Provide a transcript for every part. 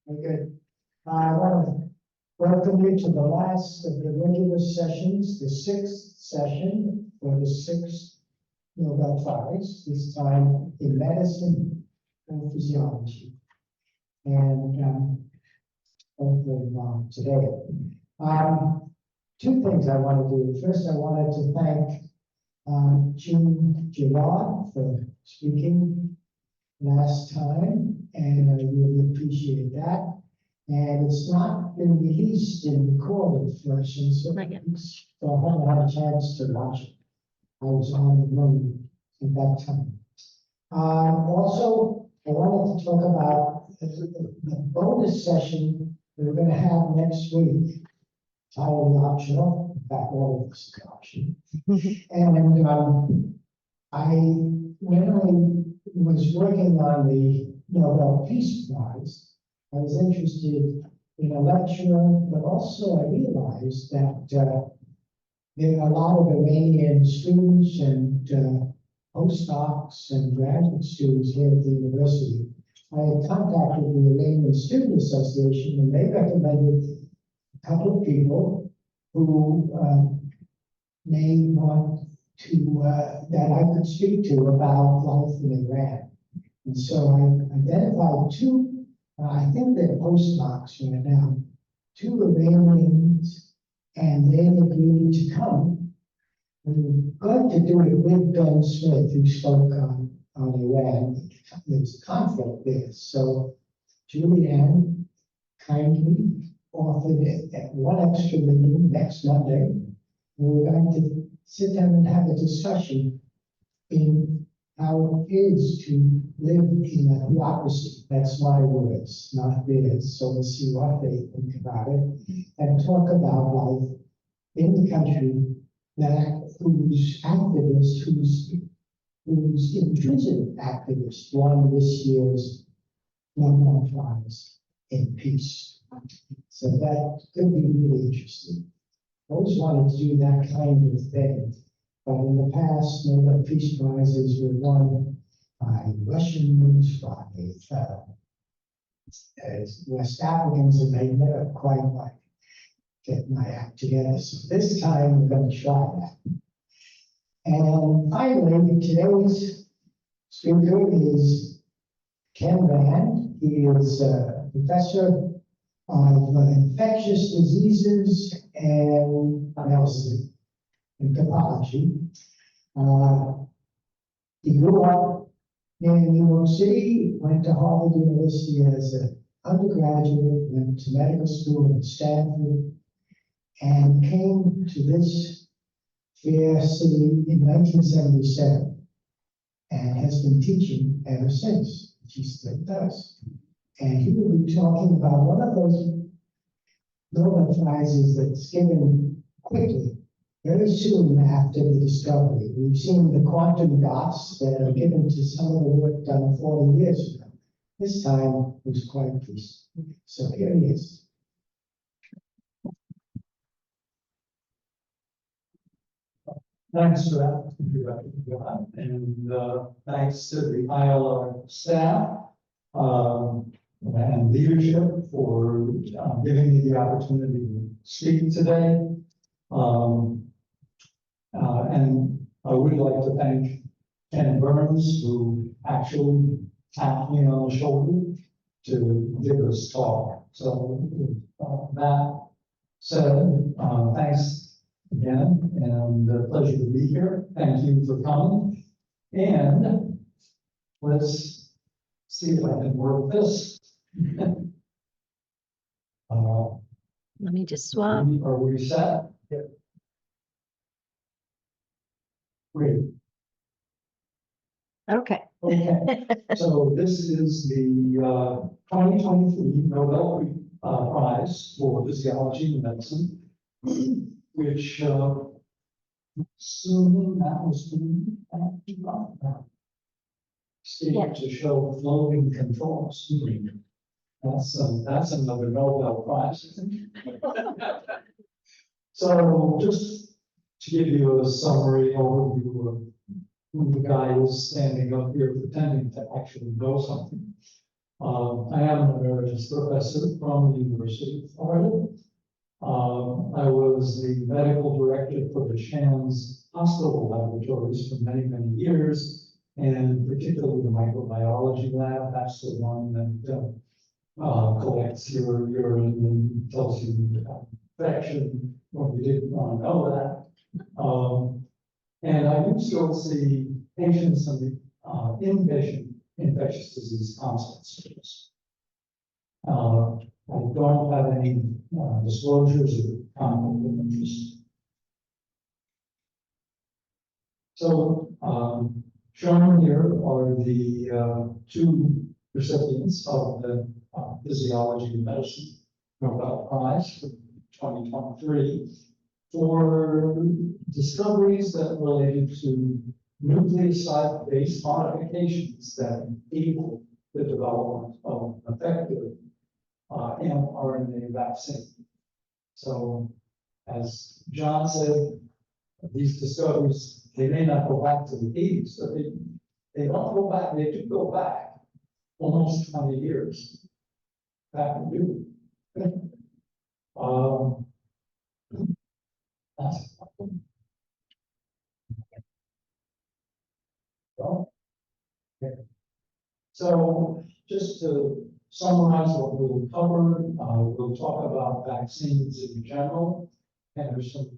Very good. I want to welcome you to the last of the regular sessions, the sixth session for the sixth Nobel Prize, this time in medicine and physiology. And hopefully today. Two things I want to do. First, I wanted to thank Jean Girard for speaking last time, and I really appreciate that. And it's not been released in recorded version, so I haven't had a chance to watch it. I was on the road at that time. Also, I wanted to talk about the bonus session that we're going to have next week. Entirely optional. In fact, all of this is optional. And when I was working on the Nobel Peace Prize, I was interested in a lecture, but also I realized that there are a lot of Iranian students and postdocs and graduate students here at the university. I had contacted the Iranian Student Association, and they recommended a couple of people who may want to, that I could speak to about life in Iran. And so I identified two, I think they're postdocs right now, two Iranians, and they agreed to come. We're going to do it with Ben Smith, who spoke on Iran. There's conflict there. So Julianne kindly offered it at one extra meeting next Monday. And we're going to sit down and have a discussion in how it is to live in a theocracy. That's my words, not theirs. So we'll see what they think about it and talk about life in the country whose activists, whose imprisoned activists won this year's Nobel Prize in Peace. So that could be really interesting. I always wanted to do that kind of thing. But in the past, Nobel Peace Prizes were won by Russians, by West Africans, and they never quite get my act together. So this time we're going to try that. And finally, today's speaker is Ken Rand. He is a professor of infectious diseases and medicine and pathology. He grew up in New York City, went to Harvard University as an undergraduate, went to medical school in Stanford, and came to this fair city in 1977 and has been teaching ever since, which he still does. And he will be talking about one of those Nobel Prizes that's given quickly, very soon after the discovery. We've seen the quantum dots that are given to some of the work done 40 years ago. This time it was quite recent. So here he is. Thanks for that introduction, and thanks to the ILR staff and leadership for giving me the opportunity to speak today. And I would like to thank Ken Burns, who actually tapped me on the shoulder to give this talk. So that said, thanks again, and a pleasure to be here. Thank you for coming. And let's see if I can work this. Let me just swap. Are we set? Yeah. Great. Okay. Okay. So this is the 2023 Nobel Prize for Physiology and Medicine, which soon that was to show floating controls. That's another Nobel Prize, I think. So just to give you a summary overview of who the guy is standing up here pretending to actually know something. I am an emeritus professor from the University of Florida. I was the medical director for the Shands Hospital Laboratories for many, many years, and particularly the microbiology lab. That's the one that collects your urine and tells you you have infection when you didn't want to know that. And I do still see patients in the inpatient infectious disease consults. I don't have any disclosures of conflict of interest. So, shown here are the two recipients of the Physiology of Medicine Nobel Prize for 2023 for discoveries that related to nucleoside-based modifications that enable the development of effective mRNA vaccine. So, as John said, these discoveries, they may not go back to the 80s, but they don't go back, they do go back almost 20 years. Back in June. That's well, okay. So just to summarize what we'll cover, we'll talk about vaccines in general, and there's some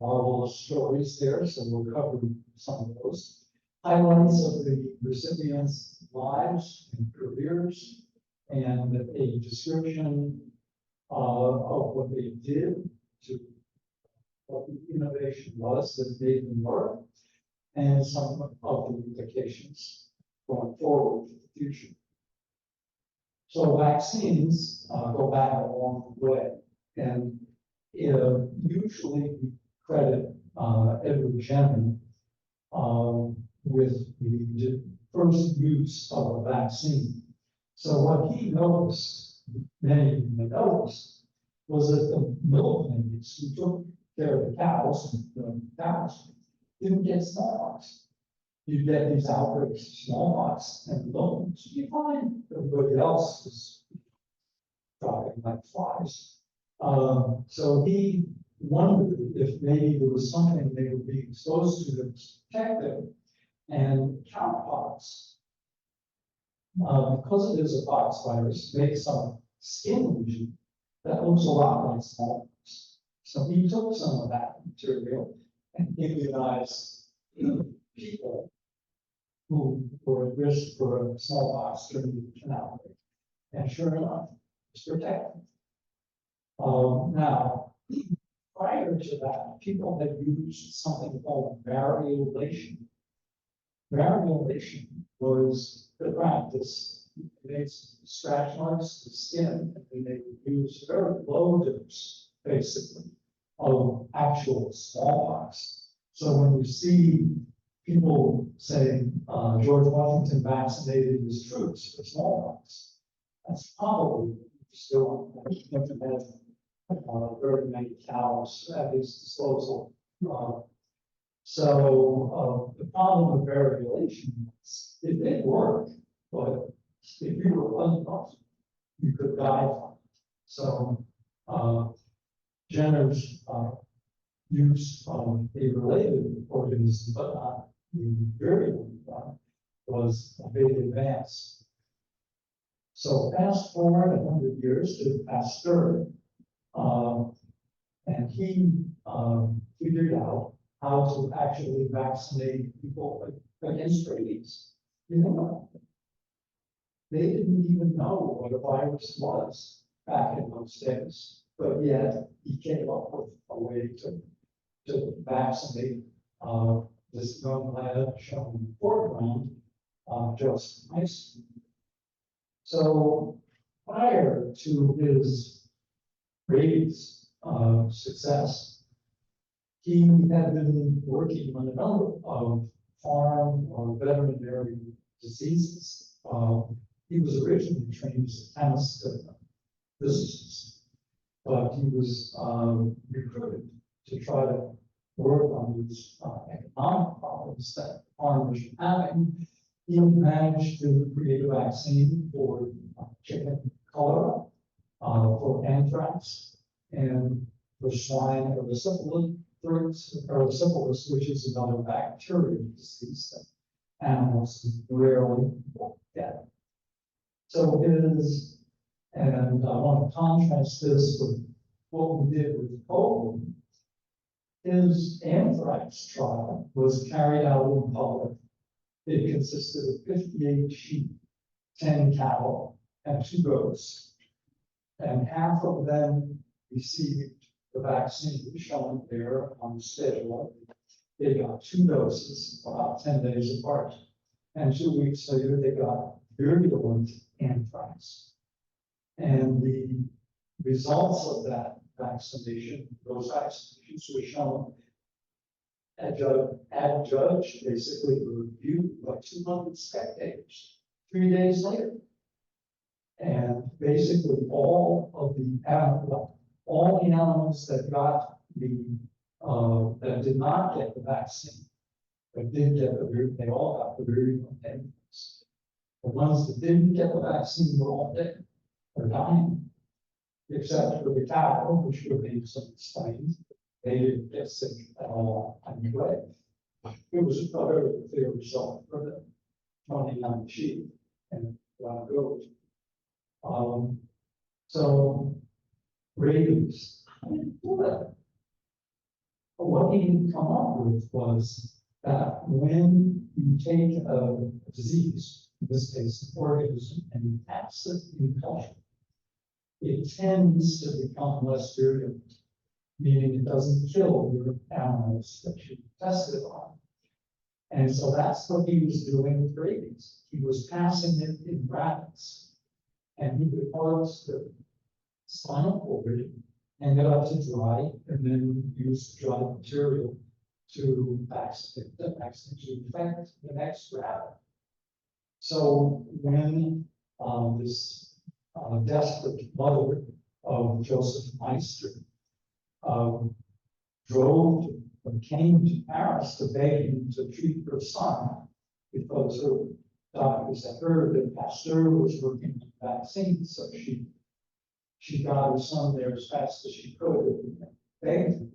marvelous stories there, so we'll cover some of those. Highlights of the recipients' lives and careers, and a description of what they did to what the innovation was that made them work, and some of the implications going forward for the future. So vaccines go back a long way, and usually we credit Edward Jenner with the first use of a vaccine. So what he noticed, many of you noticed, was that the milkmaids who took care of the cows, didn't get smallpox. You get these outbreaks of smallpox and milkmaids, you find everybody else is dropping like flies. So he wondered if maybe there was something they would be exposed to that was protective, and cowpox, because it is a pox virus, makes some skin lesion that looks a lot like smallpox. So he took some of that material and immunized people who were at risk for smallpox during an outbreak. And sure enough, it's protected. Now, prior to that, people had used something called variolation. Variolation was the practice. They scratch marks the skin, and they would use very low dose, basically, of actual smallpox. So when you see people saying George Washington vaccinated his troops for smallpox, that's probably still very many cows at his disposal. So the problem with variolation is it did work, but if you were unlucky, you could die from it. So Jenner's use of a related organism, but not the virulent one, was a big advance. So fast forward 100 years to Pasteur, and he figured out how to actually vaccinate people against rabies. You know, they didn't even know what a virus was back in those days, but yet he came up with a way to vaccinate this young lad shown in the foreground, just nice. So prior to his rabies success, he had been working on a number of farm or veterinary diseases. He was originally trained as a chemist and a physicist, but he was recruited to try to work on these economic problems that farmers were having. he managed to create a vaccine for chicken cholera, for anthrax, and for swine erysipelas, which is another bacterial disease that animals rarely get. So and I want to contrast this with what we did with COVID. His anthrax trial was carried out in public. It consisted of 58 sheep, 10 cattle, and 2 goats. And half of them received the vaccine shown there on the schedule. They got 2 doses about 10 days apart. And 2 weeks later, they got virulent anthrax. And the results of that vaccination, those vaccinations were shown adjudged, basically reviewed by 200 spectators 3 days later. And basically all the animals that got that did not get the vaccine, but did get they all got the virulent anthrax. The ones that didn't get the vaccine were all dead or dying, except for the cattle, which remained some explained. They didn't get sick at all anyway. It was a very clear result for the 29 sheep and 1 goat. So rabies. What he come up with was that when you take a disease, in this case an organism, and you pass it in culture, it tends to become less virulent, meaning it doesn't kill your animals that you tested on. And so that's what he was doing with rabies. He was passing it in rabbits, and he would harvest the spinal cord and get up to dry, and then use the dry material to vaccinate to infect the next rabbit. So when this desperate mother of Joseph Meister came to Paris to beg him to treat her son, because her doctors had heard that Pasteur was working on vaccines, so she got her son there as fast as she could and begged him.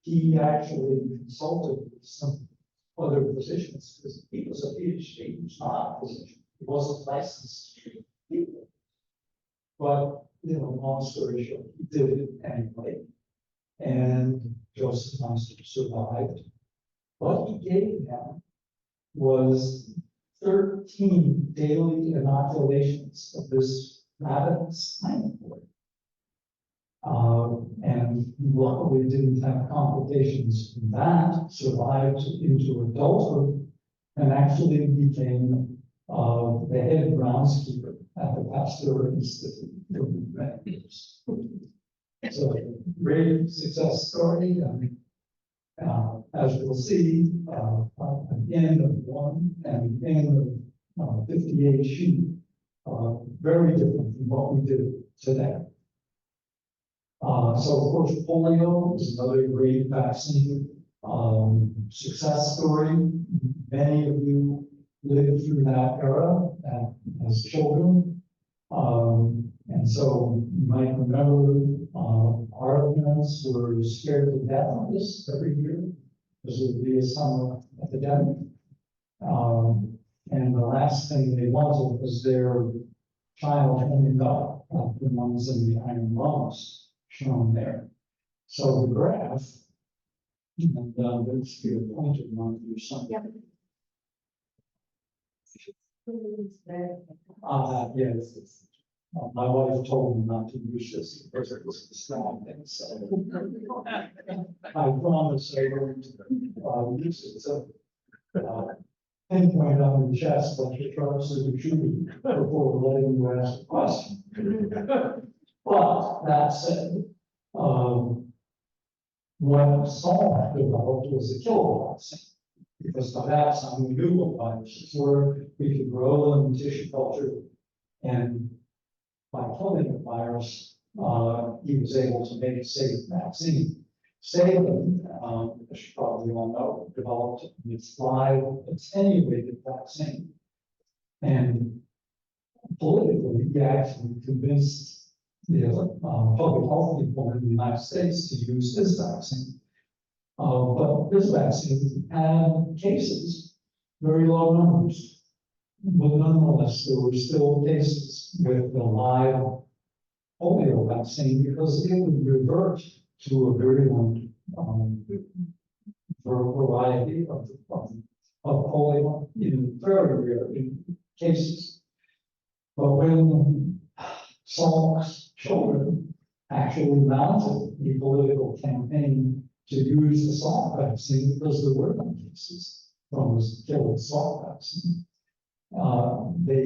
He actually consulted with some other physicians, because he was a PhD, he was not a physician. He wasn't licensed to treat people. But, long story short, he did it anyway. And Joseph Meister survived. What he gave him was 13 daily inoculations of this rabbit spinal cord. And luckily didn't have complications from that, survived into adulthood, and actually became the head groundskeeper at the Pasteur Institute for many years. So, great success story. As you'll see, an end of 1 and an end of 58 sheep, very different from what we do today. So, of course, polio is another great vaccine success story. Many of you lived through that era as children. And so you might remember our parents were scared to death of this every year, because it would be a summer epidemic. And the last thing they wanted was their child ending up like the ones in the iron lungs shown there. So the graph, and there's your pointed one through something. Yes. My wife told me not to use this because it was distracting. So I promise I won't use it. So pinpoint on the chest like your trunks are shooting before letting you ask a question. But that said, what Saul developed was a killer vaccine. Because by that time we knew what viruses were, we could grow them in tissue culture, and by killing the virus, he was able to make a safe vaccine. Salem, as you probably all know, developed its live attenuated vaccine. And politically, he actually convinced the public health people in the United States to use his vaccine. But this vaccine had cases, very low numbers. But nonetheless, there were still cases with the live polio vaccine because it would revert to a virulent variety of polio in very rare cases. But when Salk's children actually mounted a political campaign to use the Salk vaccine because there were no cases from the killed Salk vaccine, they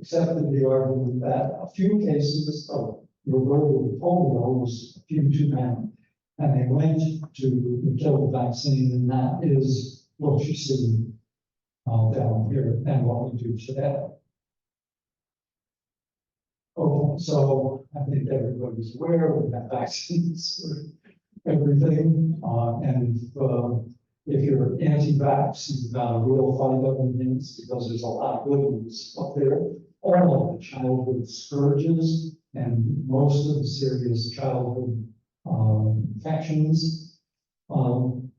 accepted the argument that a few cases of reverted polio was a few too many. And they went to the killed vaccine, and that is what you see down here and what we do today. Okay, so I think everybody's aware we have vaccines for everything. And if you're anti-vax, you've got a real fight up in things because there's a lot of good news up there. All of the childhood scourges and most of the serious childhood infections. And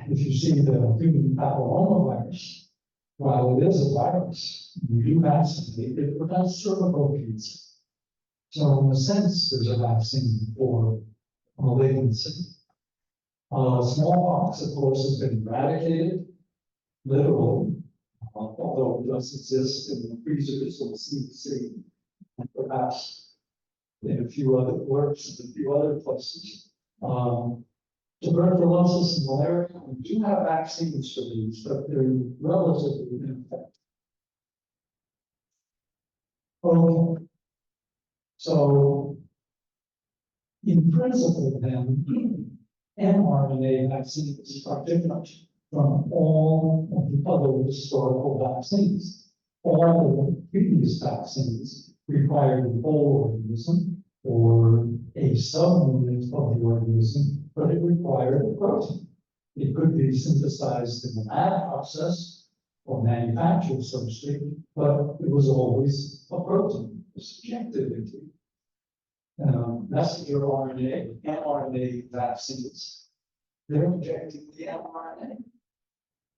if you see the human papillomavirus, while it is a virus, we do vaccinate, it prevents cervical cancer. So in a sense, there's a vaccine for malignancy. Smallpox, of course, has been eradicated, literally, although it does exist in the freezers of the CDC, and perhaps in a few other works in a few other places. Tuberculosis and malaria, we do have vaccines for these, but they're relatively ineffective. Okay. So, in principle, then, mRNA vaccines are different from all of the other historical vaccines. All of the previous vaccines required the whole organism or a subunit of the organism, but it required a protein. It could be synthesized in the lab process or manufactured, so to speak, but it was always a protein, it was injected into messenger RNA, mRNA vaccines. They're injecting the mRNA,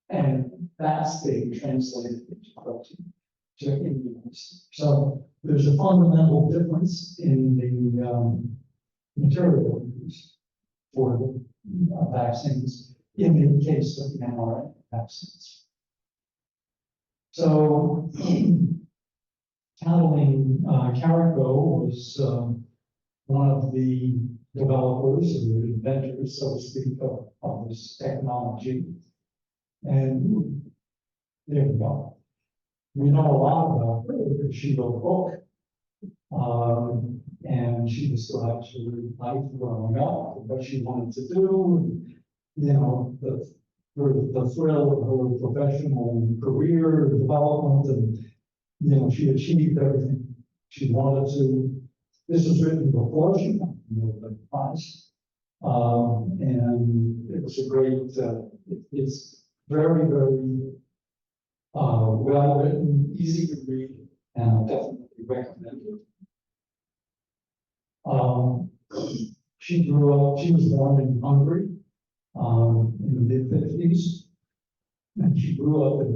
and that's being translated into protein to immunize. So there's a fundamental difference in the material used for the vaccines in the case of the mRNA vaccines. So Kathleen Carrico was one of the developers or inventors, so to speak, of this technology. And there we go. We know a lot about her because she wrote a book, and she described her life growing up, what she wanted to do, you know, the thrill of her professional career development, and you know, she achieved everything she wanted to. This was written before she got the Nobel Prize, and it was a great. It's very, very well written, easy to read, and I definitely recommend it. She grew up. She was born in Hungary in the mid-50s, and she grew up in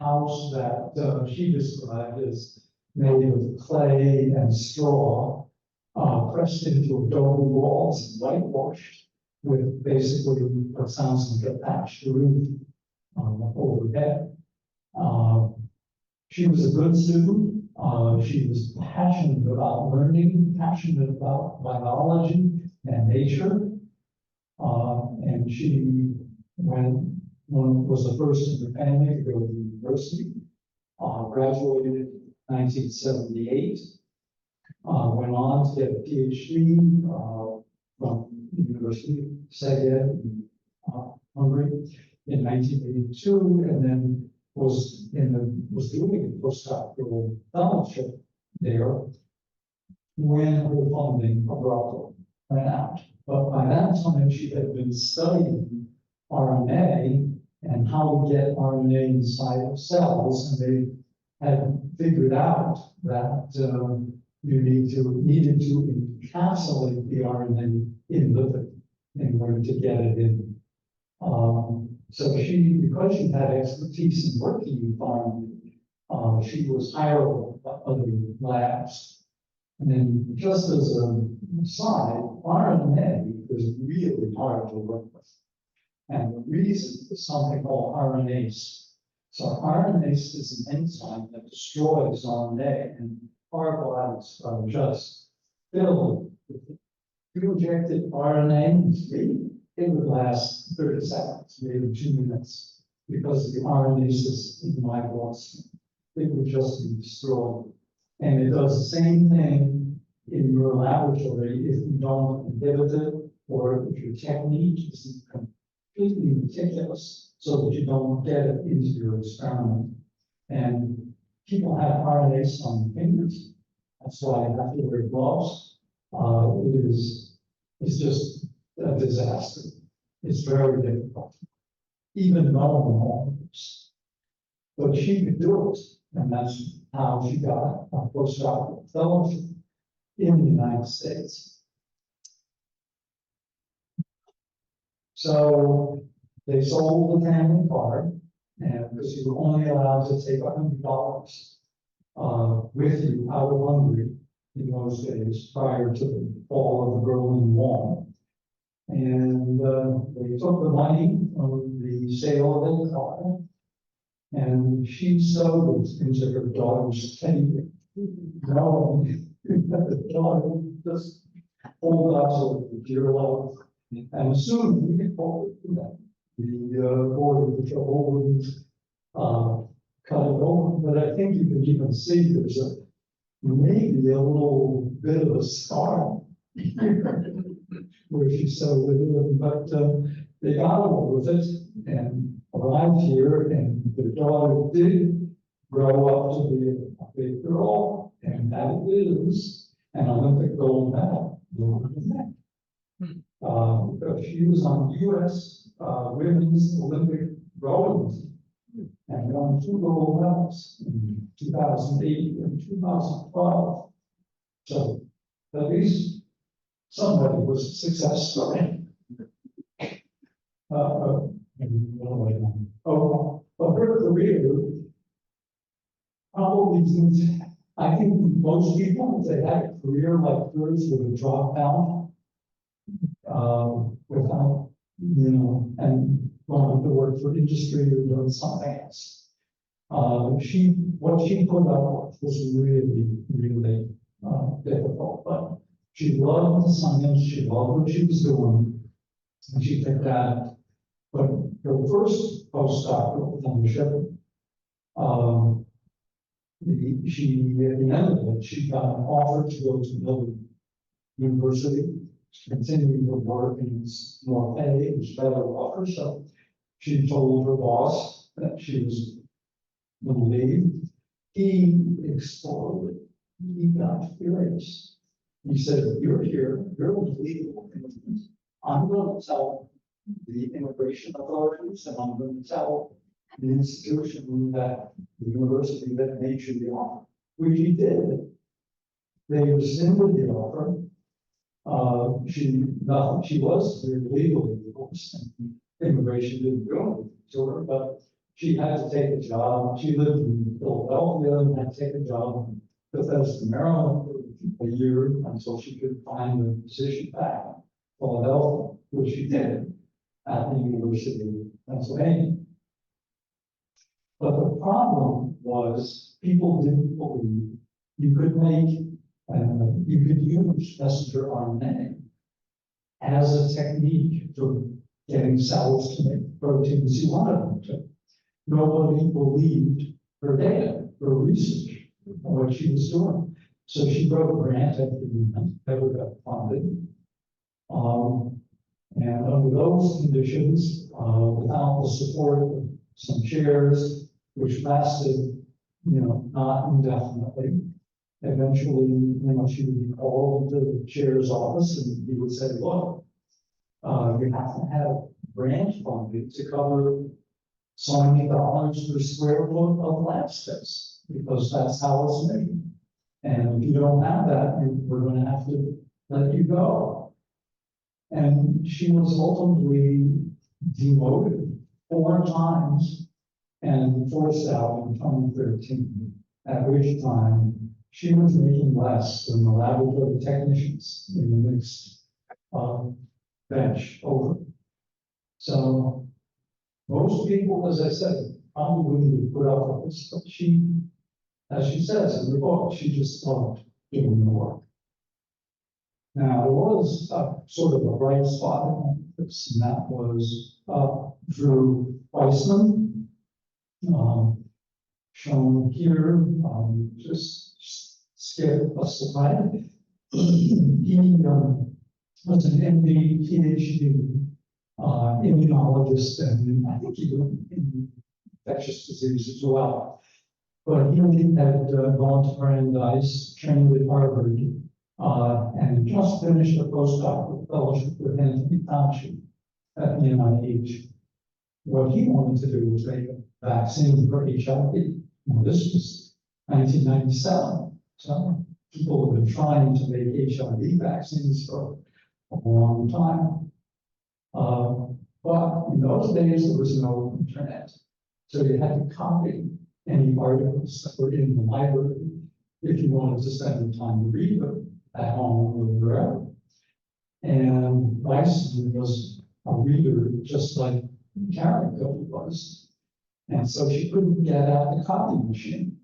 a house that she described as made of clay and straw, pressed into adobe walls and whitewashed, with basically what sounds like a thatched roof overhead. She was a good student. She was passionate about learning, passionate about biology and nature. And she was the first in her family to go to university, graduated in 1978, went on to get a PhD from the University of Szeged in Hungary in 1982, and then was doing a postdoctoral fellowship there when her funding abruptly ran out. But by that time, she had been studying RNA and how to get RNA inside of cells, and they had figured out that you needed to encapsulate the RNA in lipid in order to get it in. So because she had expertise in working with RNA, she was hireable by other labs. And then just as an aside, RNA is really hard to work with. And the reason is something called RNase. So RNase is an enzyme that destroys RNA, and our bodies are just filled with it. If you injected RNA into me, it would last 30 seconds, maybe 2 minutes, because the RNase is in my bloodstream. It would just be destroyed. And it does the same thing in your laboratory if you don't inhibit it, or if your technique isn't completely meticulous so that you don't get it into your experiment. And people have RNase on fingers. That's why you have to wear gloves. It's just a disaster. It's very difficult, even knowing all of this. But she could do it, and that's how she got a postdoctoral fellowship in the United States. So they sold the family car, and because you were only allowed to take $100 with you out of Hungary in those days, prior to the fall of the Berlin Wall. And they took the money from the sale of the car, and she sewed it into her daughter's teddy bear. No, the daughter just pulled out so the dear love. And soon we get forward to that. The border patrol wouldn't cut it open, but I think you can even see there's maybe a little bit of a scar where she sewed it in, but they got away with it and arrived here, and the daughter did grow up to be a big girl, and that is an Olympic gold medal. Because she was on U.S. Women's Olympic rowing team and won 2 gold medals in 2008 and 2012. So at least somebody was a success story. But her career probably didn't. I think most people, if they had a career like hers, would have dropped out without, and going to work for industry or doing something else. What she put up with was really, really difficult, but she loved the science, she loved what she was doing, and she picked that up. But her first postdoctoral fellowship, at the end of it, she got an offer to go to Nobel University, continue her work, and it's more pay, it was better offer. So she told her boss that she was going to leave. He exploded. He got furious. He said, "You're here, you're illegal immigrant. I'm going to tell the immigration authorities, and I'm going to tell the institution that the university that made you the offer," which he did. They rescinded the offer. She was legally divorced, and immigration didn't do anything to her, but she had to take a job. She lived in Philadelphia and had to take a job in Bethesda, Maryland for a year until she could find a position back in Philadelphia, which she did at the University of Pennsylvania. But the problem was people didn't believe you could you could use messenger RNA as a technique for getting cells to make proteins you wanted them to. Nobody believed her data, her research, on what she was doing. So she wrote a grant after the never got funded. And under those conditions, without the support of some chairs, which lasted, not indefinitely, eventually, she would be called to the chair's office, and he would say, "Look, you have to have grant funding to cover so many dollars per square foot of lab space, because that's how it's made. And if you don't have that, we're gonna have to let you go. And she was ultimately demoted 4 times and forced out in 2013, at which time she was making less than the laboratory technicians in the next bench over. So most people, as I said, probably wouldn't have put up with this, but she, as she says in the book, she just loved doing the work. Now, there was sort of a bright spot in this, and that was Drew Weissman, shown here, just skip a slide. He was an MD, PhD, immunologist, and I think he was in infectious disease as well. But he had gone to Brandeis, trained at Harvard, and just finished a postdoctoral fellowship with Anthony Fauci at the NIH. What he wanted to do was make a vaccine for HIV. Now, this was 1997, so people have been trying to make HIV vaccines for a long time. But in those days, there was no internet, so you had to copy any articles that were in the library if you wanted to spend the time to read them at home or wherever. And Weissman was a reader just like Karen Cody was. And so she couldn't get out the copy machine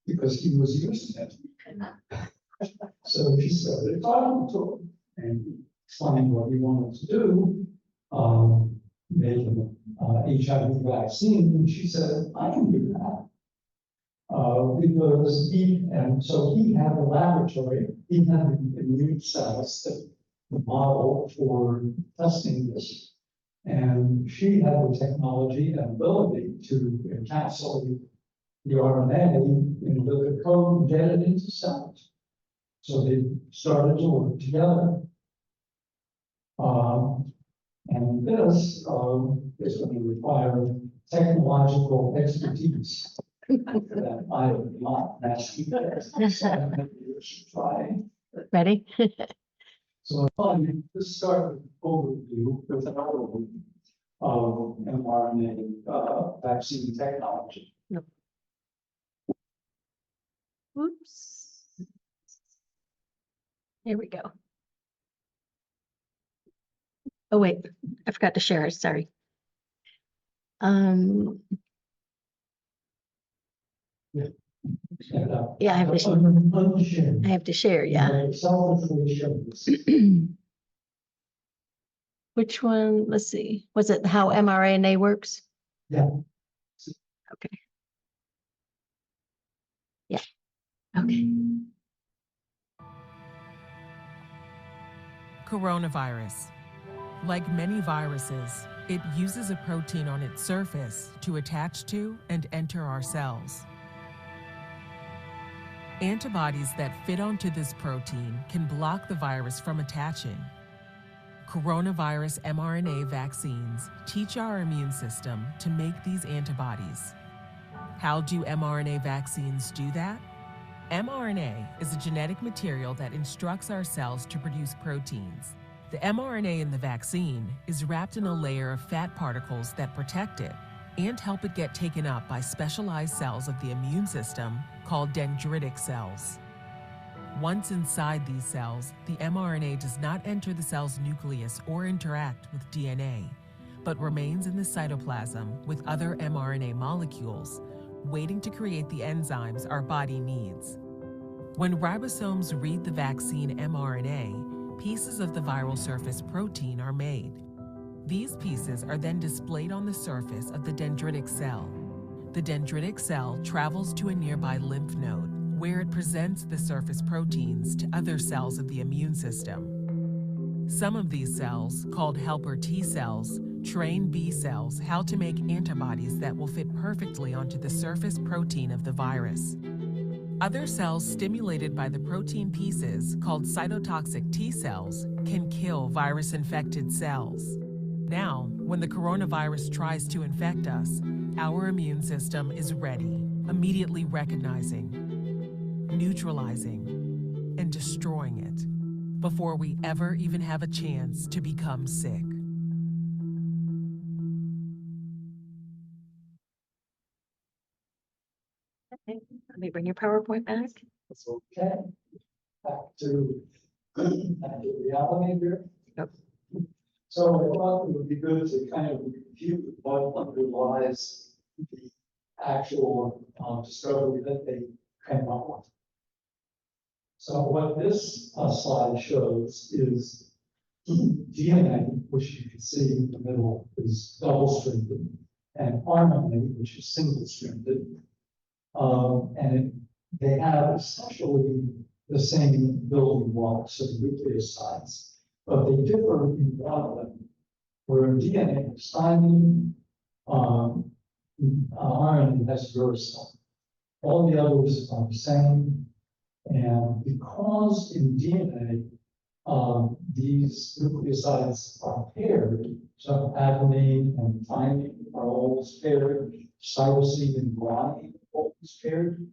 because he was using it. So she started talking to him and explaining what he wanted to do, make an HIV vaccine. And she said, I can do that. Because he had a laboratory, he had the immune cells, the model for testing this. And she had the technology and ability to encapsulate the RNA in a lipid code and get it into cells. So they started to work together. And this is going to require technological expertise that I am not master. Try. Ready? So I thought we'd just start with an overview with an overview of mRNA vaccine technology. Oops. Here we go. Oh, wait, I forgot to share it, sorry. Yeah, I have to share, yeah. Which one? Let's see. Was it how mRNA works? Yeah. Okay. Yeah. Okay. Coronavirus. Like many viruses, it uses a protein on its surface to attach to and enter our cells. Antibodies that fit onto this protein can block the virus from attaching. Coronavirus mRNA vaccines teach our immune system to make these antibodies. How do mRNA vaccines do that? mRNA is a genetic material that instructs our cells to produce proteins. The mRNA in the vaccine is wrapped in a layer of fat particles that protect it and help it get taken up by specialized cells of the immune system called dendritic cells. Once inside these cells, the mRNA does not enter the cell's nucleus or interact with DNA, but remains in the cytoplasm with other mRNA molecules, waiting to create the enzymes our body needs. When ribosomes read the vaccine mRNA, pieces of the viral surface protein are made. These pieces are then displayed on the surface of the dendritic cell. The dendritic cell travels to a nearby lymph node, where it presents the surface proteins to other cells of the immune system. Some of these cells, called helper T cells, train B cells how to make antibodies that will fit perfectly onto the surface protein of the virus. Other cells stimulated by the protein pieces, called cytotoxic T cells, can kill virus-infected cells. Now, when the coronavirus tries to infect us, our immune system is ready, immediately recognizing, neutralizing, and destroying it before we ever even have a chance to become sick. Okay, let me bring your PowerPoint back. It's okay. Back to reality here. Yep. So I thought it would be good to kind of review what underlies the actual discovery that they came up with. So what this slide shows is DNA, which you can see in the middle is double-stranded, and RNA, which is single-stranded. They have essentially the same building blocks of nucleosides, but they differ in one of them, where DNA is thymine, RNA has uracil. All the others are the same, and because in DNA, these nucleosides are paired, so adenine and thymine are always paired, cytosine and guanine are always paired.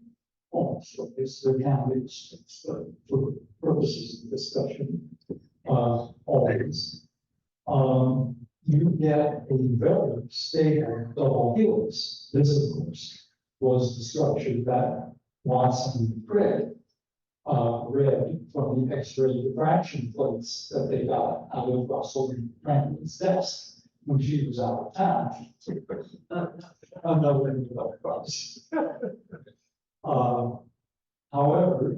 So it's the candidates, for purposes of discussion, always. You get a very stable double helix. This, of course, was the structure that Watson and Crick read from the X-ray diffraction plates that they got out of Russell and Franklin's desk when she was out of town. I'm not going to go across. However,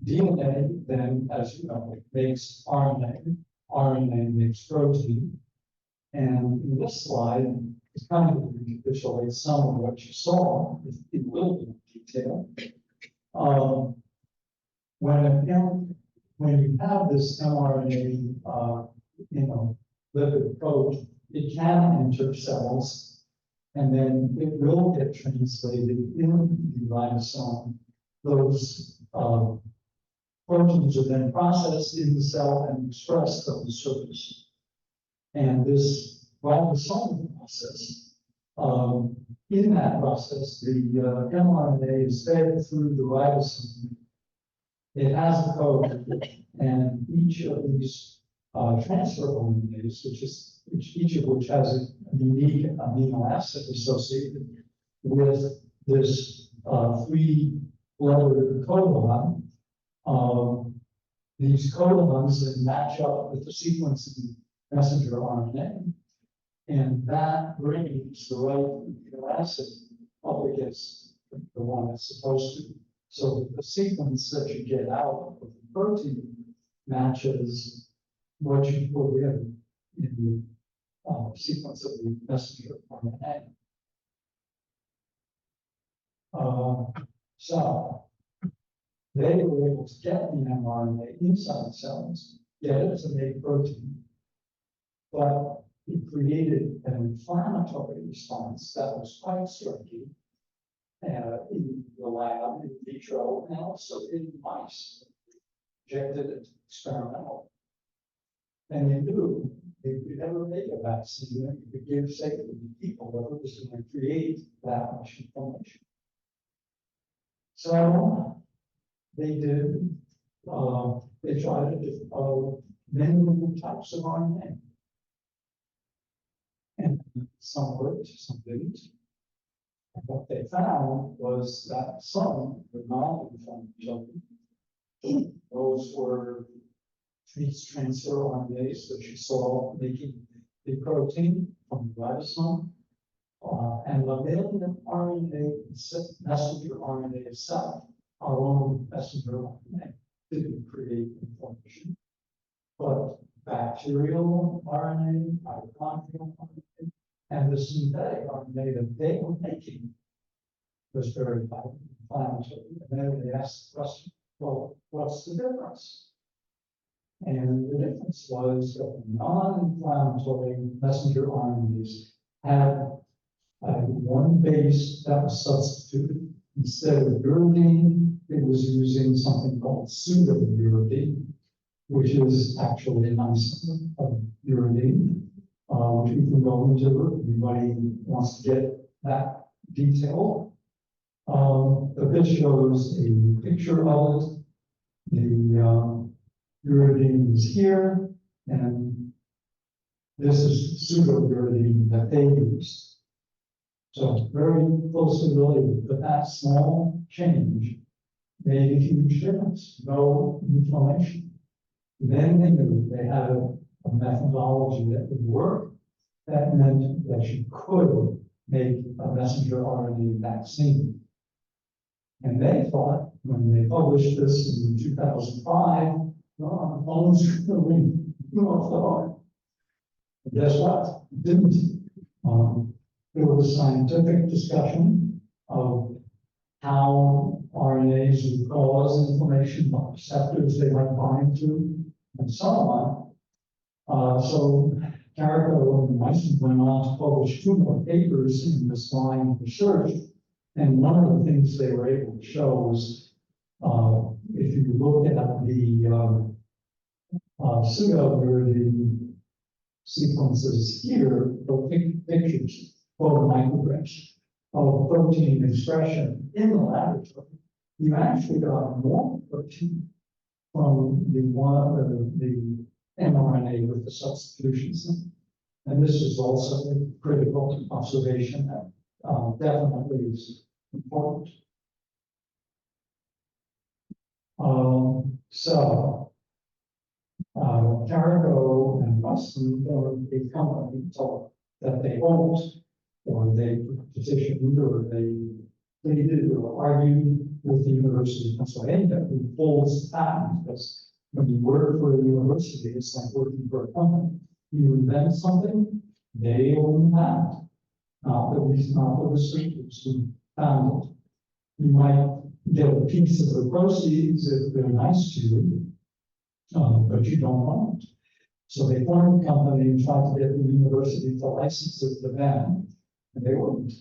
DNA then, as you know, makes RNA. RNA makes protein. And in this slide, it's kind of recapitulates some of what you saw in a little bit of detail. When you have this mRNA, lipid protein, it can enter cells, and then it will get translated in the ribosome. Those proteins are then processed in the cell and expressed on the surface. And this ribosomal process, in that process, the mRNA is fed through the ribosome. It has a code, and each of these transfer RNAs, each of which has a unique amino acid associated with this three-letter codon. These codons then match up with the sequence of the messenger RNA, and that brings the right amino acid up against the one it's supposed to. So the sequence that you get out of the protein matches what you put in the sequence of the messenger RNA. So they were able to get the mRNA inside cells, get it to make protein, but it created an inflammatory response that was quite striking in the lab, in vitro, and also in mice. Injected it experimental. And they knew if you ever make a vaccine, you could give safely to people that it was going to create that much inflammation. So they did, they tried many different types of RNA. And some worked, some didn't. And what they found was that some were non-inflammatory. Those were these transfer RNAs that you saw making the protein from the ribosome. And mammalian RNA, messenger RNA itself, our own messenger RNA, didn't create inflammation. But bacterial RNA, mitochondrial RNA, and the synthetic RNA that they were making was very inflammatory. And then they asked the question, well, what's the difference? And the difference was that non-inflammatory messenger RNAs had one base that was substituted. Instead of uridine, it was using something called pseudouridine. which is actually a nice uridine, which we can go into if anybody wants to get that detail. But this shows a picture of it. The uridine is here, and this is pseudo-uridine that they used. So very closely related, but that small change made a huge difference, no inflammation. Then they knew they had a methodology that would work. That meant that you could make a messenger RNA vaccine. And they thought, when they published this in 2005, well, the phone's going off the heart. Guess what? It didn't. There was scientific discussion of how RNAs would cause inflammation, what receptors they might bind to, and so on. So Carrico and Meissen went on to publish 2 more papers in this line of research. And one of the things they were able to show was, if you look at the pseudo-uridine sequences here, or pictures, photomicrographs of protein expression in the laboratory, you actually got more protein from the mRNA with the substitutions. And this is also a critical observation that definitely is important. Carrico and Ruston or a company told that they won't, or they petitioned, or they pleaded or argued with the University of Pennsylvania, who holds the patent, because when you work for a university, it's like working for a company. You invent something, they own the patent, not the researchers who found it. You might get a piece of the proceeds if they're nice to you, but you don't want it. So they formed a company and tried to get the university to license it to them, and they wouldn't.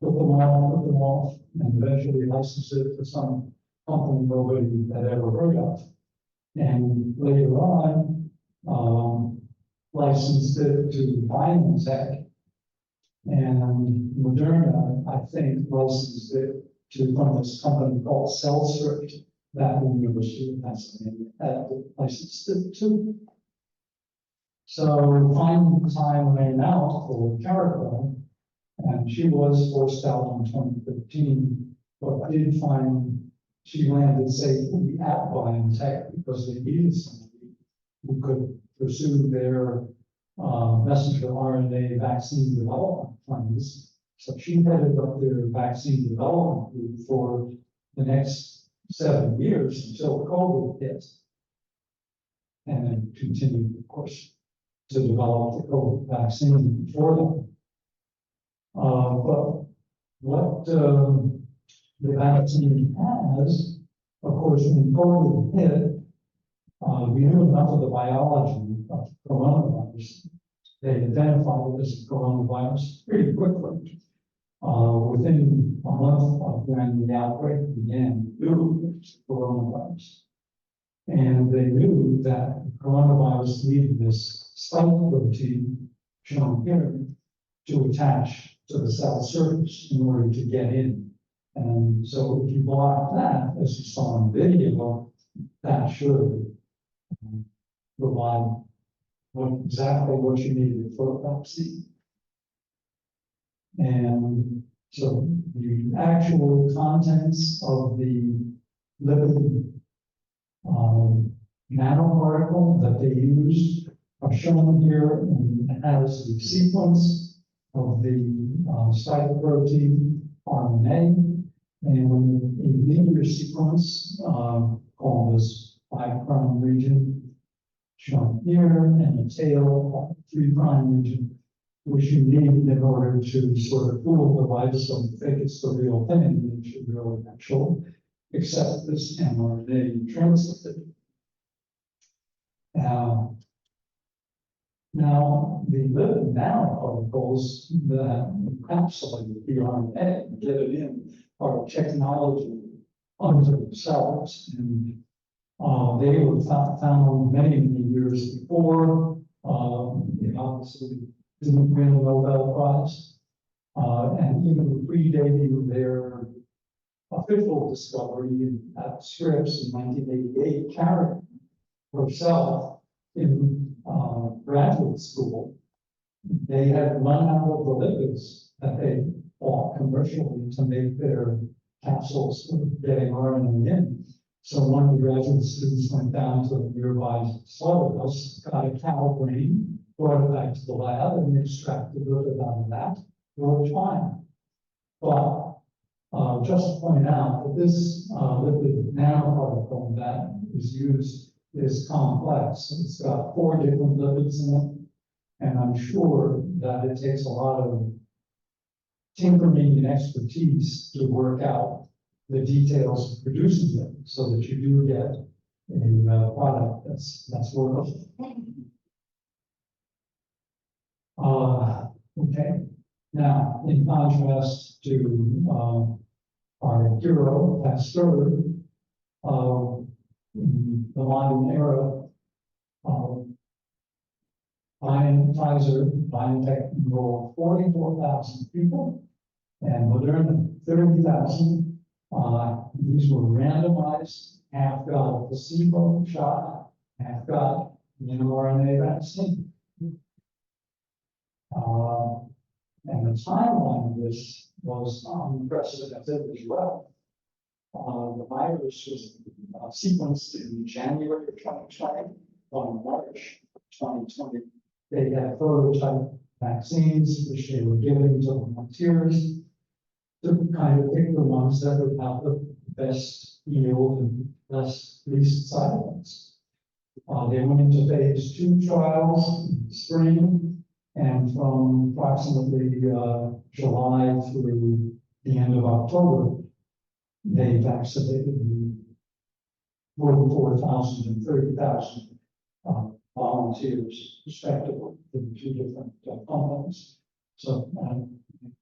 Put them off, and eventually licensed it to some company nobody had ever heard of. And later on, licensed it to BioNTech, and Moderna, I think, licensed it from this company called CellScript that the University of Pennsylvania had licensed it to. So finally, the time ran out for Carrico, and she was forced out in 2015, but did find she landed safely at BioNTech because they needed somebody who could pursue their messenger RNA vaccine development plans. So she headed up their vaccine development group for the next 7 years until COVID hit, and then continued, of course, to develop the COVID vaccine for them. But what the vaccine has, of course, when COVID hit, we knew enough of the biology of coronavirus. They identified it as a coronavirus pretty quickly. Within a month of when the outbreak began, we knew it was coronavirus. And they knew that the coronavirus needed this spike protein shown here to attach to the cell surface in order to get in. And so if you block that, as you saw in the video, that should provide exactly what you needed for a vaccine. And so the actual contents of the lipid nanoparticle that they used are shown here, and it has the sequence of the spike protein RNA and a linear sequence called this 5' region shown here, and a tail 3' region, which you need in order to sort of fool the ribosome to think it's the real thing, and it should really actually accept this mRNA and translate it. Now, the lipid nanoparticles that encapsulate the RNA and get it in are technology unto themselves. And They were found many, many years before. They obviously didn't win a Nobel Prize. And even predating their official discovery at Scripps in 1988, Karen herself in graduate school, they had run out of the lipids that they bought commercially to make their capsules for getting RNA in. So one of the graduate students went down to the nearby slaughterhouse, got a cow brain, brought it back to the lab, and extracted the lipid out of that. Worked fine. But just to point out that this lipid nanoparticle that is used is complex. It's got 4 different lipids in it, and I'm sure that it takes a lot of tinkering and expertise to work out the details of producing it so that you do get a product that's workable. Okay. Now, in contrast to our hero, Pasteur, in the modern era, Pfizer, BioNTech enrolled 44,000 people, and Moderna 30,000. These were randomized, half got a placebo shot, half got an mRNA vaccine. And the timeline of this was unprecedented as well. The virus was sequenced in January of 2020. On March 2020, they had prototype vaccines, which they were giving to the volunteers to kind of pick the ones that would have the best yield and least side effects. They went into phase 2 trials in the spring, and from approximately July through the end of October, they vaccinated 44,000 and 30,000 volunteers, respectively, in 2 different companies. So,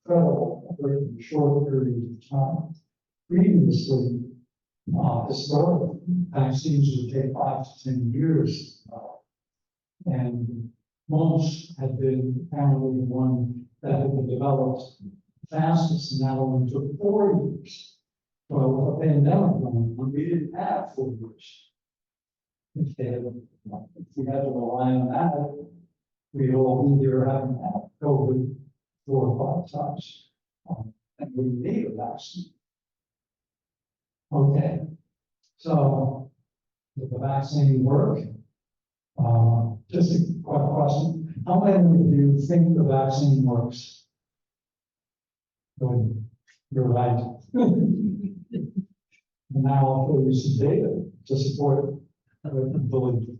incredible, very short period of time. Previously, historically, vaccines would take 5 to 10 years, and most had been apparently the one that had been developed fastest, and that only took 4 years. Well, with a pandemic going on, we didn't have 4 years. If we had to rely on that, we'd all be here having had COVID 4 or 5 times. And we need a vaccine. Okay, so did the vaccine work? Just a quick question. How many of you think the vaccine works? Good. You're right. Now I'll show you some data to support it. Believe.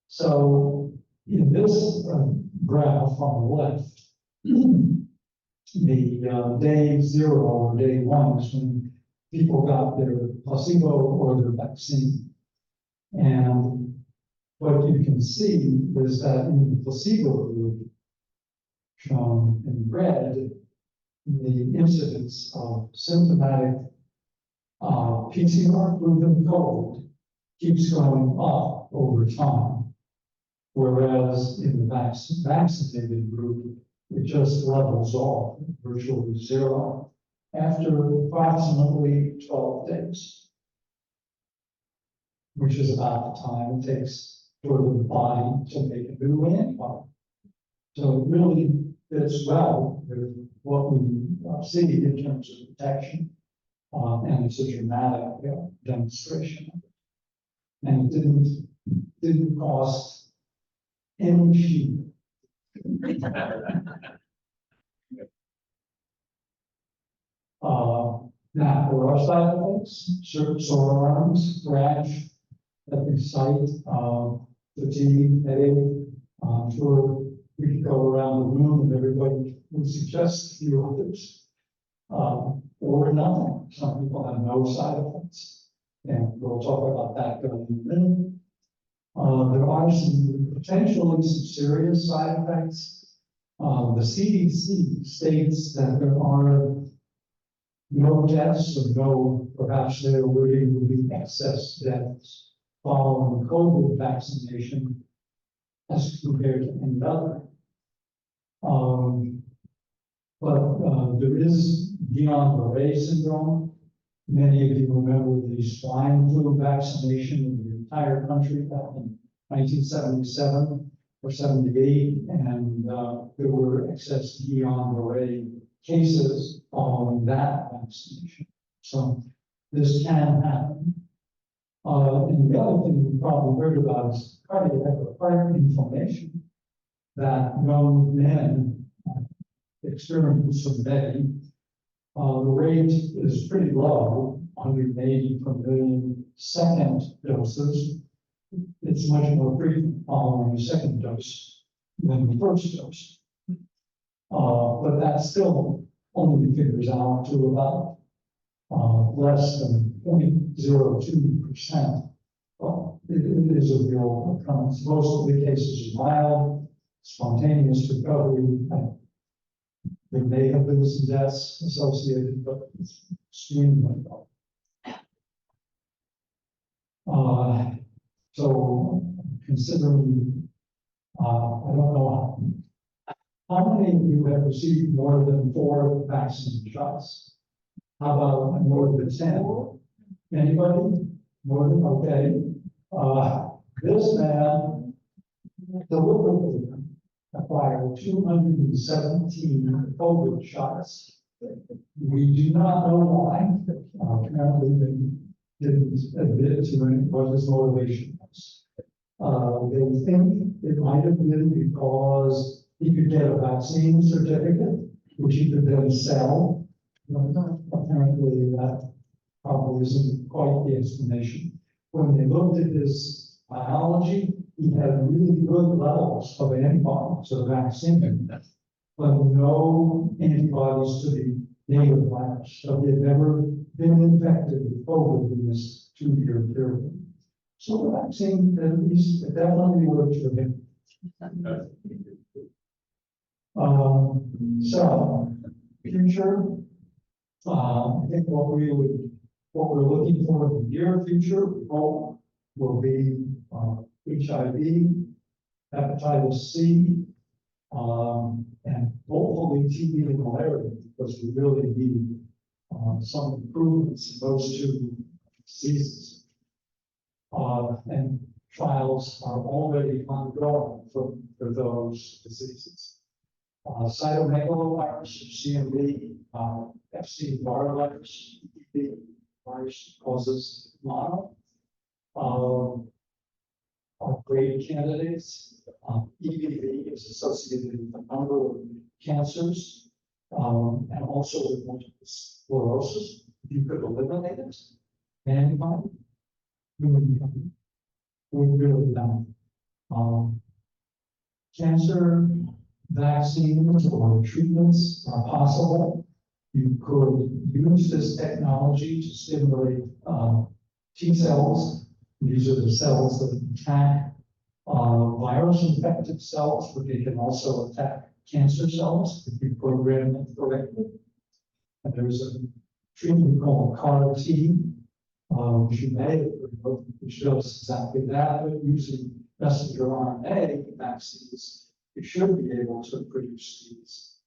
So in this graph on the left, the day 0 or day 1 is when people got their placebo or their vaccine. And what you can see is that in the placebo group, shown in red, the incidence of symptomatic PCR proven COVID keeps going up over time, whereas in the vaccinated group, it just levels off, virtually 0, after approximately 12 days, which is about the time it takes for the body to make a new antibody. So it really fits well with what we see in terms of protection, and it's a dramatic demonstration of it. And it didn't cost any sheep. Now, there are side effects, sore arms, rash at the site, fatigue, headache. I'm sure we could go around the room and everybody would suggest a few others, or nothing. Some people have no side effects, and we'll talk about that going in a minute. There are some potentially some serious side effects. The CDC states that there are no deaths or no perhaps their wording would be excess deaths following COVID vaccination as compared to any other. But there is Guillain-Barré syndrome. Many of you remember the swine flu vaccination in the entire country back in 1977 or 78, and there were excess Guillain-Barré cases following that vaccination. So this can happen. And the other thing you probably heard about is cardiac or heart inflammation that young men experience from May. The rate is pretty low, 180 per million second doses. It's much more frequent following the second dose than the first dose. But that still only figures out to about less than 0.02%. Well, it is a real occurrence. Most of the cases are mild, spontaneous recovery. There may have been some deaths associated, but it's extremely low. So considering, I don't know how many of you have received more than 4 vaccine shots? How about more than 10? Anybody? More than, okay. This man deliberately acquired 217 COVID shots. We do not know why. Apparently they didn't admit to it, what his motivation was. They think it might have been because he could get a vaccine certificate, which he could then sell. Apparently that probably isn't quite the explanation. When they looked at his biology, he had really good levels of antibodies to the vaccine, but no antibodies to the native virus. So he had never been infected with COVID in this 2-year period. So the vaccine, at least, it definitely works for him. So, future, I think what we're looking for in the near future, we hope, will be HIV, hepatitis C, and hopefully TB and malaria, because we really need some improvements in those 2 diseases. And trials are already ongoing for those diseases. Cytomegalovirus, CMV, Epstein-Barr virus, EB virus causes mono. Are great candidates. EBV is associated with a number of cancers and also with multiple sclerosis. If you could eliminate it, antibody, we really done. Cancer vaccines or treatments are possible. You could use this technology to stimulate T cells. These are the cells that attack virus-infected cells, but they can also attack cancer cells if you program them correctly. And there's a treatment called CAR-T, which you may have heard of, which does exactly that, but using messenger RNA vaccines, you should be able to produce these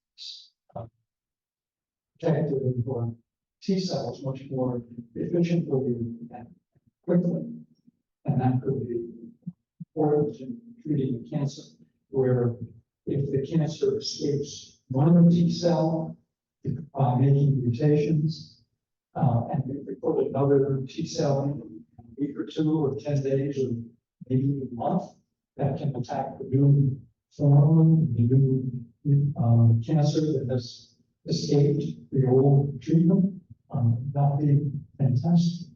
protective or T cells much more efficiently and quickly. And that could be important in treating cancer, where if the cancer escapes one T cell by making mutations, and if we put another T cell in a week or 2 or 10 days or maybe even a month, that can attack the new form, the new cancer that has escaped the old treatment. That would be fantastic.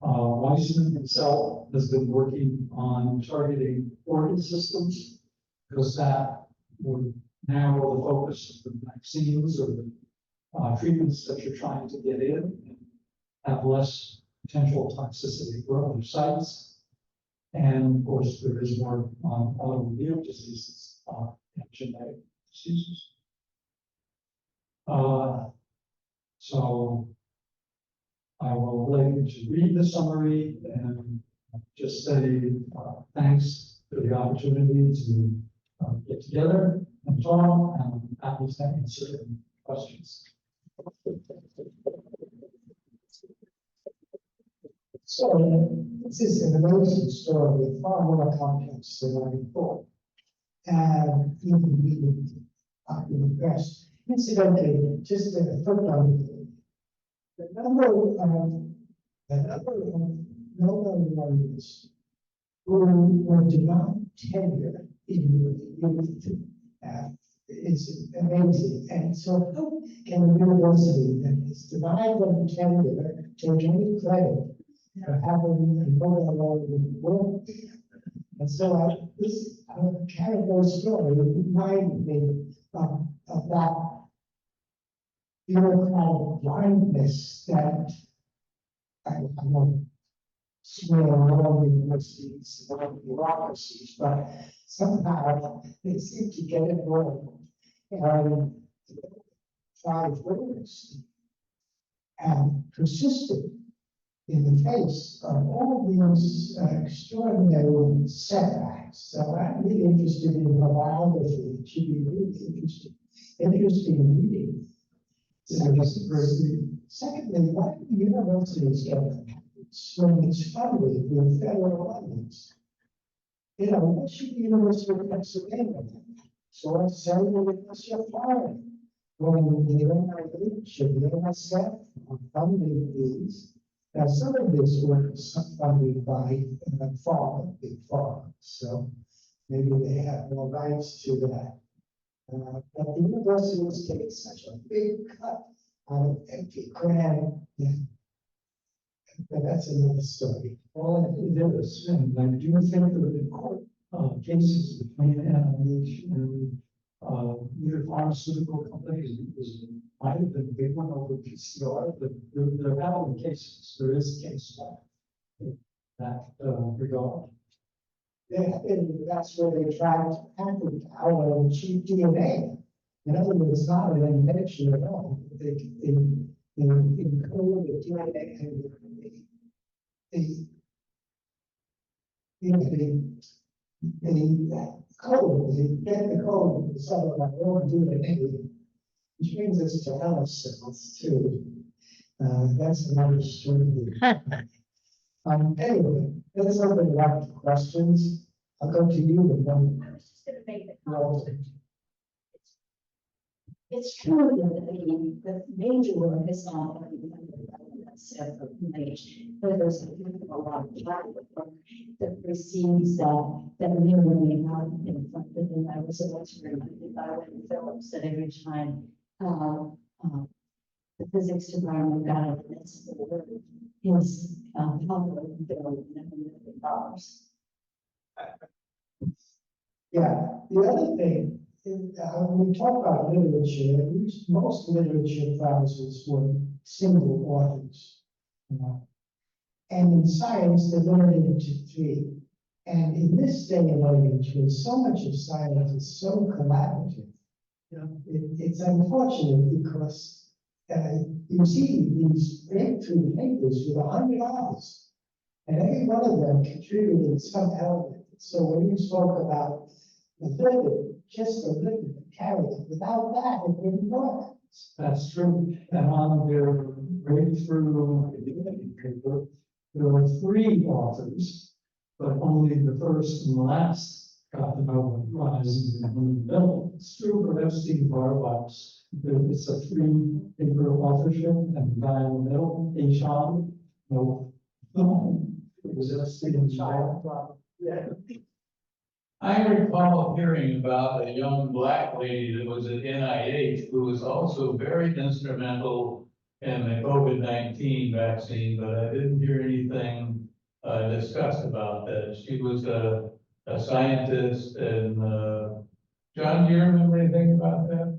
Weissman himself has been working on targeting organ systems because that would narrow the focus of the vaccines or the treatments that you're trying to get in and have less potential toxicity for other sites. And of course, there is work on autoimmune diseases and genetic diseases. I will allow you to read the summary and just say thanks for the opportunity to get together and talk, and happy to answer any questions. So this is an amazing story, far more complex than I thought. And even reading, I've been impressed. Incidentally, just a footnote, the number of Nobel laureates who were denied tenure in youth is amazing. And so how can a university that has denied them tenure take any credit for having a Nobel laureate work there? And so this Canneth story reminded me of that bureaucratic blindness that I won't swear all universities, all bureaucracies, but somehow they seem to get it wrong and try rigorously and persistent in the face of all these extraordinary setbacks. So I'm really interested in her biography. It should be really interesting reading. Secondly, why do universities get when it's funded with federal funds? You know, what should the University of Pennsylvania do? So I say, well, because you're fired. When the NIH should the NSF are funding these. Now, some of this work is funded by pharma, big pharma, so maybe they have more rights to that. But the universities take such a big cut out of every grant. Yeah. But that's another story. Well, it is, and I do think there have been court cases between NIH and either pharmaceutical companies. It might have been a big one over PCR, but there have been cases. There is a case law in that regard. Yeah, and that's where they tried to patent our cheap DNA. In other words, it's not an invention at all. They encode the DNA and the code, they get the code, some of our own DNA, which brings us to Alice cells too. That's another story. Anyway, let's open it up to questions. I'll go to you and then. I was just gonna make the comment. It's true that the major work is not going to be set for information, but there's a lot of private work that precedes that may or may not have been funded. And I was always reminded by Wendy Phillips that every time the physics department got a municipal work, his public bill $1 million. Yeah, the other thing, when we talk about literature, most literature prizes were single authors. And in science, they're limited to 3. And in this day and age, when so much of science is so collaborative, it's unfortunate because you see these breakthrough papers with 100 authors, and every one of them contributed some element. So when you spoke about the lipid, just the lipid, the carrot, without that, it wouldn't work. That's true. And on their breakthrough paper, there were 3 authors, but only the first and last got the Nobel Prize in the middle. It's true for Epstein Barr box. It's a 3-paper authorship, and the guy in the middle, H.I. No, it was Epstein Barr. Yeah. I recall hearing about a young black lady that was at NIH who was also very instrumental in the COVID-19 vaccine, but I didn't hear anything discussed about that. She was a scientist, and John, do you remember anything about that?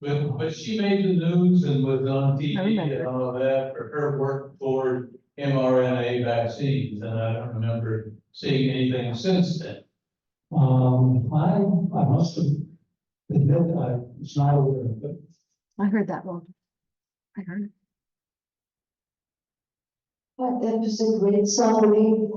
But she made the news and was on TV and all of that for her work toward mRNA vaccines, and I don't remember seeing anything since then. I must have admit I was not aware of it. I heard that one. I heard it. That was a great summary.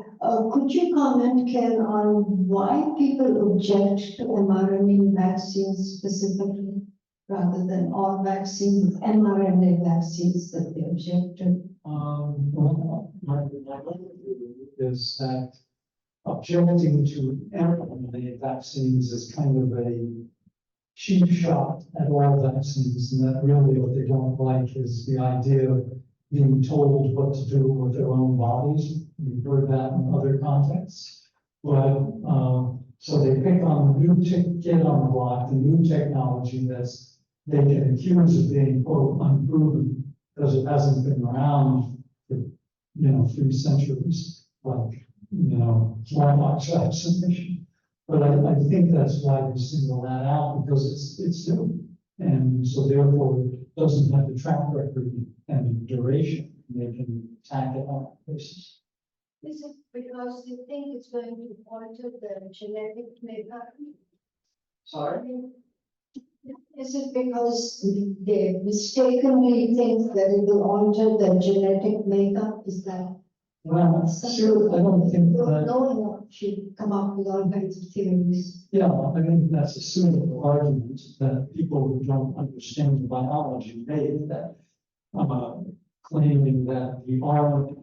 Could you comment, Ken, on why people object to mRNA vaccines specifically, rather than all vaccines, mRNA vaccines that they object to? Well, my view is that objecting to mRNA vaccines is kind of a cheap shot at all vaccines, and that really what they don't like is the idea of being told what to do with their own bodies. We've heard that in other contexts. But, so they pick on the new kid on the block, the new technology that's they can accuse of being, quote, unproven, because it hasn't been around for, 3 centuries, like, smallpox vaccination. But I think that's why they single that out, because it's new. And so therefore, it doesn't have the track record and duration. They can attack it on that basis. Is it because they think it's going to alter the genetic makeup? Sorry? Is it because they mistakenly think that it will alter the genetic makeup? Is that? Well, sure, I don't think that. No one should come up with all kinds of theories. Yeah, I mean, that's a suitable argument that people who don't understand biology made that, claiming that the RNA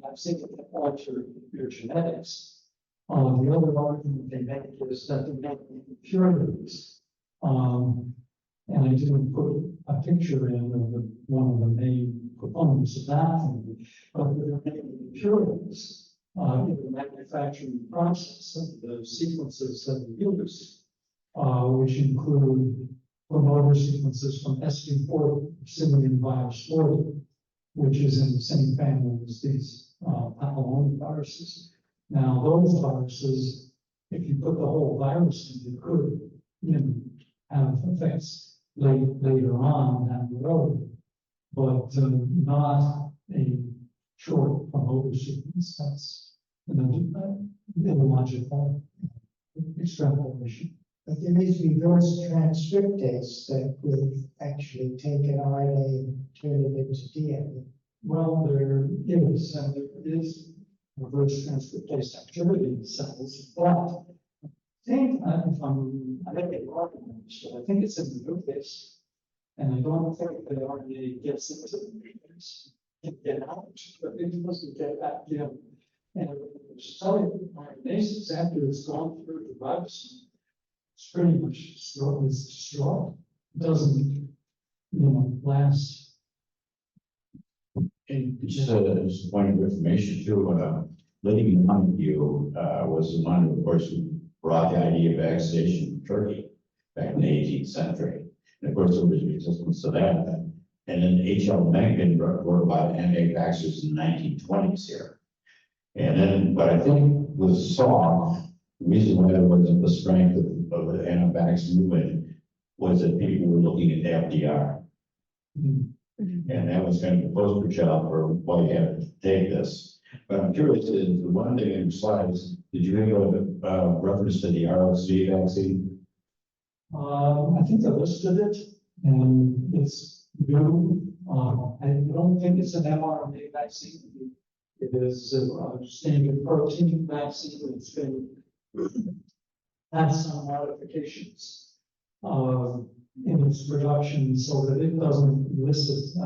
vaccine can alter your genetics. The other argument they make is that they make impurities. And I didn't put a picture in of one of the main proponents of that theory, but they're making impurities in the manufacturing process of the sequences that we use, which include promoter sequences from SV40, simian virus 40, which is in the same family as these papillomaviruses. Now, those viruses, if you put the whole virus in, you could, have effects later on down the road, but not a short promoter sequence. That's an illogical extrapolation. But there is reverse transcriptase that would actually take an RNA and turn it into DNA. Well, there is, and there is reverse transcriptase activity in cells, but I think, I may be wrong on this, but I think it's in the nucleus. And I don't think the RNA gets into the nucleus, can get out, but it doesn't get back in. And cellular RNases, after it's gone through the ribosome, it's pretty much destroyed. It's destroyed. It doesn't, last. And just a point of information too, Lydia Montague was the one, of course, who brought the idea of vaccination from Turkey back in the 18th century. And of course, there was resistance to that. And then H.L. Mencken wrote about anti-vaxxers in the 1920s here. And then, but I think with Salk, the reason why there wasn't the strength of the anti-vax movement was that people were looking at FDR. And that was kind of the poster child for why you have to take this. But I'm curious, the one thing in your slides, did you have a reference to the RSV vaccine? I think I listed it, and it's new. I don't think it's an mRNA vaccine. It is a standard protein vaccine that's been had some modifications in its production so that it doesn't elicit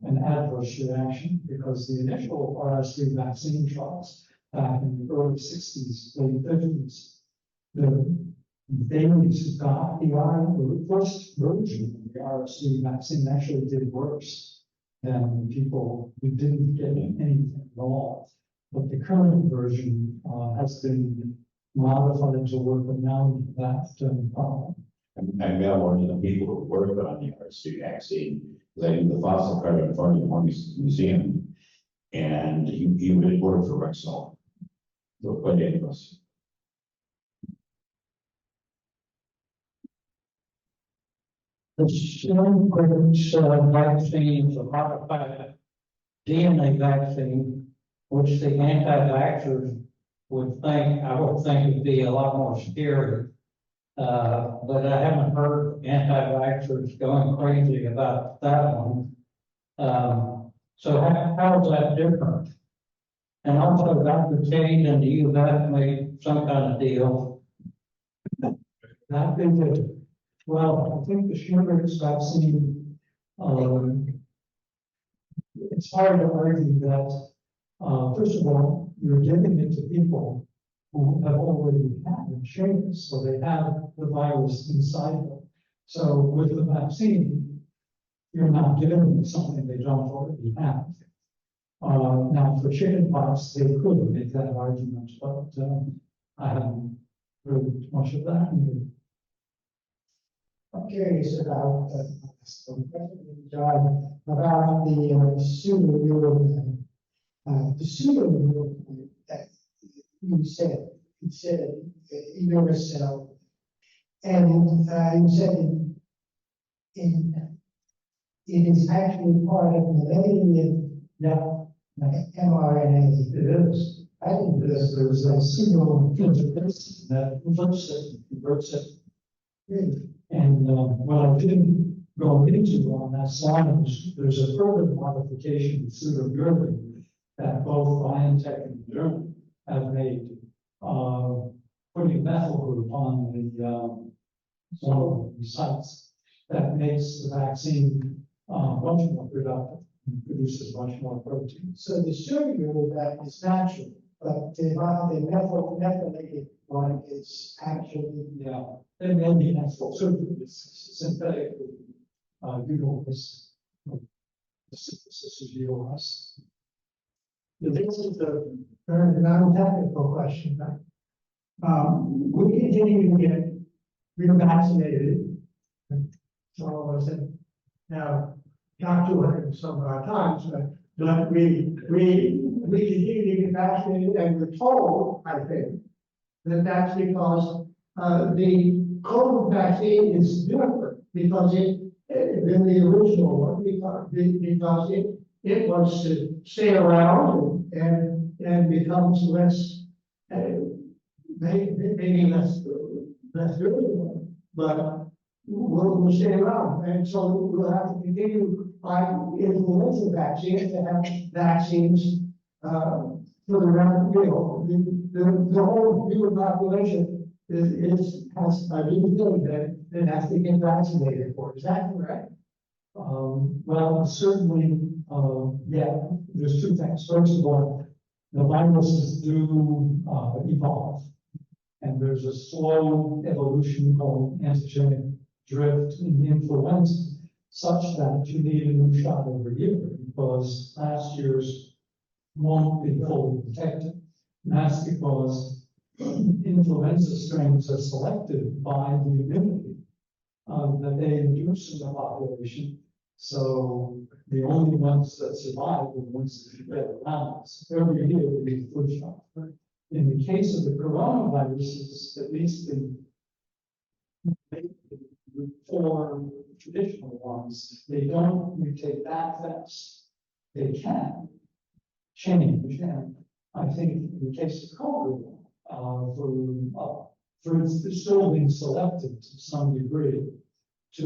an adverse reaction, because the initial RSV vaccine trials back in the early 60s, late 50s, the babies who got the first version of the RSV vaccine actually did worse than people who didn't get anything at all. But the current version has been modified to work around that problem. I met one of the people who worked on the RSV vaccine, because I knew the fossil California Museum, and he would work for Rexall. So quite interesting. The Shingrix vaccine is a modified DNA vaccine, which the anti-vaxxers would think, I would think would be a lot more scary But I haven't heard anti-vaxxers going crazy about that one. So how is that different? And also Dr. Kane and you have made some kind of deal. I think that, well, I think the Shingrix vaccine, it's hard to argue that, first of all, you're giving it to people who have already had Shingrix, so they have the virus inside them. So with the vaccine, you're not giving them something they don't already have. Now for chickenpox, they could make that argument, but I haven't heard much of that. I'm curious about, John, about the pseudo that you said, yourself. And you said it is actually part of mammalian mRNA. It is. I think there's a single that converts it. And what I didn't go into on that slide is there's a further modification of pseudovirulin that both BioNTech and Moderna have made, putting methyl group on the one of the sites that makes the vaccine much more productive and produces much more protein. So the sugar that is natural, but the methylated one is actually. Yeah, and then the natural sugar is synthetically utilized. This is utilized. This is a very non-technical question, right? We continue to get revaccinated. All of us have now, not 200 and some odd times, but we continue to get vaccinated, and we're told, I think, that that's because the COVID vaccine is different because than the original one, because it was to stay around and becomes less, maybe less virulent, but will stay around. And so we'll have to continue by influenza vaccines to have vaccines for the round, the whole human population has a new thing that has to get vaccinated for. Is that correct? Well, certainly, yeah, there's two things. First of all, the viruses do evolve, and there's a slow evolution called antigenic drift in influenza, such that you need a new shot every year because last year's won't be fully protected. And that's because influenza strains are selected by the immunity that they induce in the population. So the only ones that survive are the ones that get around us. Every year we need a flu shot. In the case of the coronaviruses, at least the four traditional ones, they don't mutate that fast. They can change, and I think in the case of COVID, for instance, still being selected to some degree to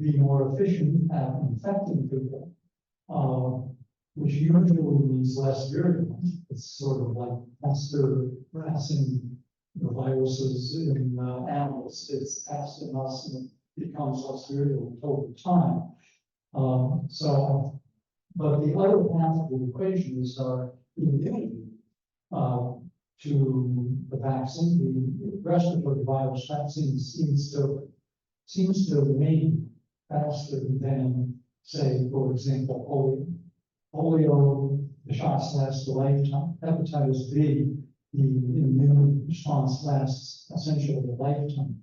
be more efficient at infecting people, which usually means less virulent. It's sort of like faster passing the viruses in animals. It's passed in us and it becomes less virulent over time. But the other half of the equation is our immunity to the vaccine. The respiratory virus vaccine seems to remain faster than, say, for example, polio. Polio, the shots last a lifetime. Hepatitis B, the immune response lasts essentially a lifetime.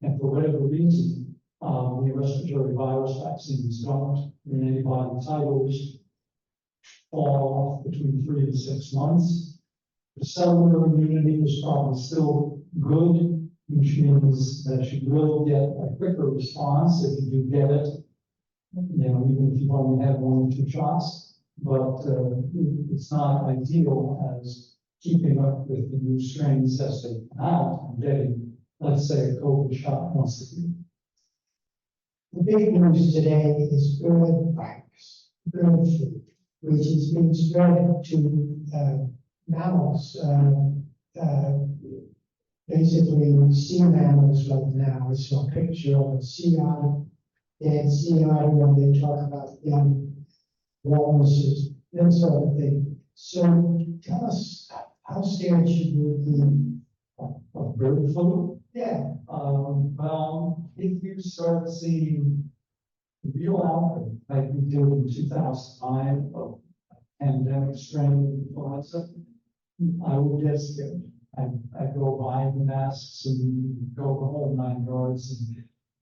And for whatever reason, the respiratory virus vaccines don't. The antibody titers fall off between 3 to 6 months. The cellular immunity is probably still good, which means that you will get a quicker response if you do get it, even if you've only had 1 or 2 shots. But it's not ideal as keeping up with the new strains as they come out and getting let's say, a COVID shot once a year. The big news today is bird virus, bird flu, which is being spread to mammals, basically sea mammals right now. I saw a picture of a sea otter, dead sea otter, when they talk about young walruses, that sort of thing. So tell us, how scared should we be? Of bird flu. Yeah, Well, if you start seeing real outbreak, like we did in 2009 of pandemic strain influenza, I would get scared. I'd go buy the masks and go the whole 9 yards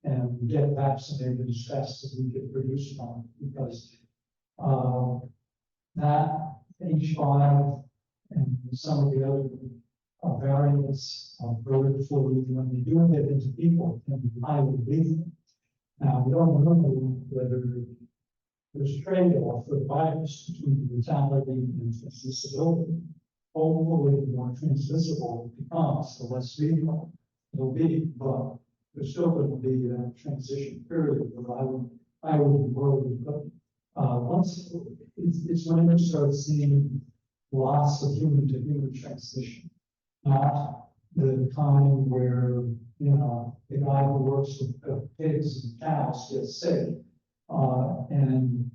and get vaccinated as fast as we could produce one, because that H5 and some of the other variants of bird flu, when they do get into people, can be highly lethal. Now, we don't know whether there's a trade-off for the virus between lethality and transmissibility. Hopefully, the more transmissible it becomes, the less lethal it'll be, but there's still going to be a transition period where I would be worried. But once it's when you start seeing lots of human-to-human transmission, not the time where, you know, the guy who works with pigs and cows gets sick, and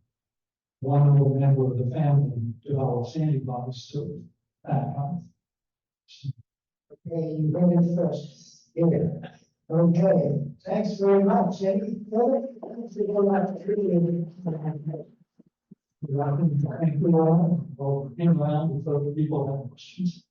one other member of the family develops antibodies to it, that kind of. okay, you heard it first. Here. Okay, thanks very much. Any further? Thanks for your opportunity. Thank you all, for being around, if other people have questions.